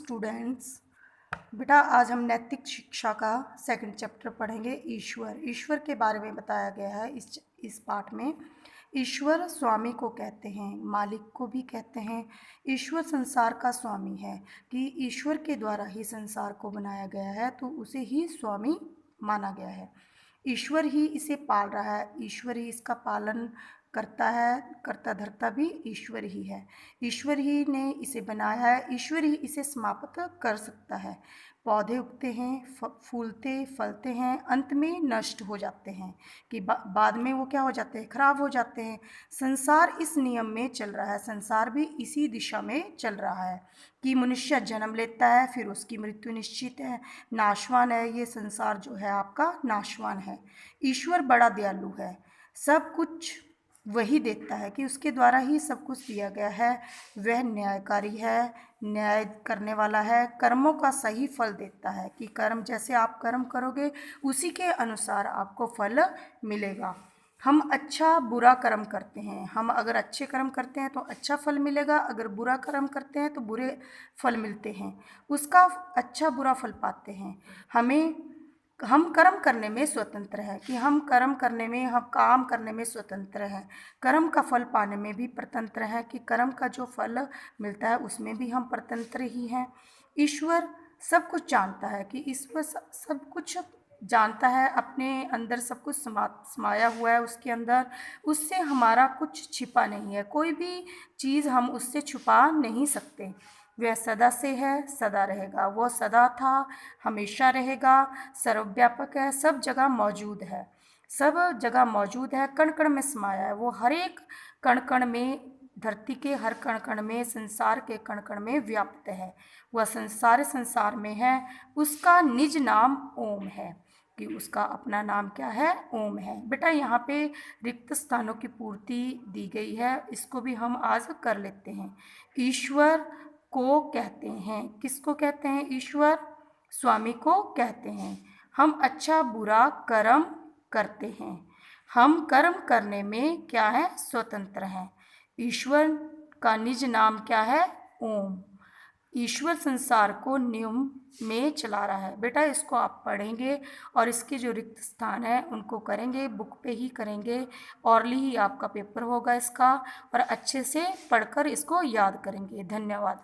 Students, बेटा आज हम नैतिक शिक्षा का सेकंड चैप्टर पढ़ेंगे। ईश्वर के बारे में बताया गया है इस पाठ में। ईश्वर स्वामी को कहते हैं, मालिक को भी कहते हैं। ईश्वर संसार का स्वामी है कि ईश्वर के द्वारा ही संसार को बनाया गया है, तो उसे ही स्वामी माना गया है। ईश्वर ही इसे पाल रहा है, ईश्वर ही इसका पालन करता है, करता धरता भी ईश्वर ही है। ईश्वर ही ने इसे बनाया है, ईश्वर ही इसे समाप्त कर सकता है। पौधे उगते हैं, फूलते फलते हैं, अंत में नष्ट हो जाते हैं कि बाद में वो क्या हो जाते हैं, खराब हो जाते हैं। संसार इस नियम में चल रहा है, संसार भी इसी दिशा में चल रहा है कि मनुष्य जन्म लेता है, फिर उसकी मृत्यु निश्चित है, नाशवान है। ये संसार जो है आपका नाशवान है। ईश्वर बड़ा दयालु है, सब कुछ वही देखता है कि उसके द्वारा ही सब कुछ दिया गया है। वह न्यायकारी है, न्याय करने वाला है, कर्मों का सही फल देता है कि कर्म जैसे आप कर्म करोगे उसी के अनुसार आपको फल मिलेगा। हम अच्छा बुरा कर्म करते हैं, हम अगर अच्छे कर्म करते हैं तो अच्छा फल मिलेगा, अगर बुरा कर्म करते हैं तो बुरे फल मिलते हैं, उसका अच्छा बुरा फल पाते हैं। हम कर्म करने में स्वतंत्र हैं कि हम कर्म करने में, हम काम करने में स्वतंत्र हैं। कर्म का फल पाने में भी स्वतंत्र हैं कि कर्म का जो फल मिलता है उसमें भी हम स्वतंत्र ही हैं। ईश्वर सब कुछ जानता है कि ईश्वर सब कुछ जानता है, अपने अंदर सब कुछ समाया हुआ है उसके अंदर। उससे हमारा कुछ छिपा नहीं है, कोई भी चीज़ हम उससे छुपा नहीं सकते। वह सदा से है, सदा रहेगा, वो सदा था, हमेशा रहेगा, सर्वव्यापक है, सब जगह मौजूद है, सब जगह मौजूद है, कण कण में समाया है। वो हर एक कण कण में, धरती के हर कण कण में, संसार के कण कण में व्याप्त है। वह संसार में है। उसका निज नाम ओम है कि उसका अपना नाम क्या है, ओम है। बेटा यहाँ पे रिक्त स्थानों की पूर्ति दी गई है, इसको भी हम आज कर लेते हैं। ईश्वर को कहते हैं, किसको कहते हैं? ईश्वर स्वामी को कहते हैं। हम अच्छा बुरा कर्म करते हैं, हम कर्म करने में क्या है, स्वतंत्र हैं। ईश्वर का निज नाम क्या है, ओम। ईश्वर संसार को नियम में चला रहा है। बेटा इसको आप पढ़ेंगे और इसके जो रिक्त स्थान है उनको करेंगे, बुक पे ही करेंगे, औरली ही आपका पेपर होगा इसका, और अच्छे से पढ़कर इसको याद करेंगे। धन्यवाद।